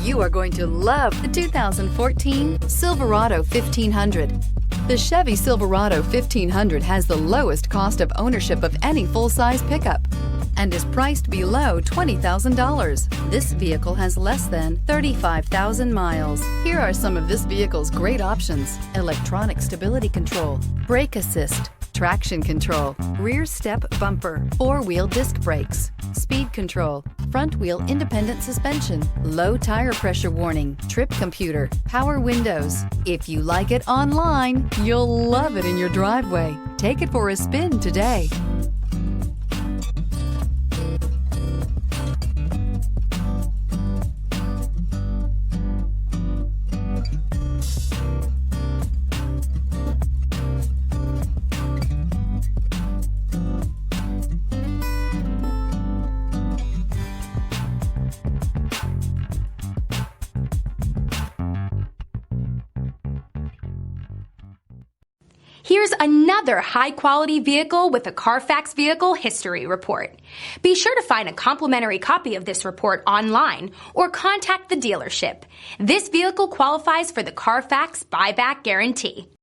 You are going to love the 2014 Silverado 1500. The Chevy Silverado 1500 has the lowest cost of ownership of any full-size pickup and is priced below $20,000. This vehicle has less than 35,000 miles. Here are some of this vehicle's great options: electronic stability control, brake assist, traction control, rear step bumper, four-wheel disc brakes, speed control, front wheel independent suspension, low tire pressure warning, trip computer, power windows. If you like it online, you'll love it in your driveway. Take it for a spin today. Here's another high-quality vehicle with a Carfax Vehicle History Report. Be sure to find a complimentary copy of this report online or contact the dealership. This vehicle qualifies for the Carfax Buyback Guarantee.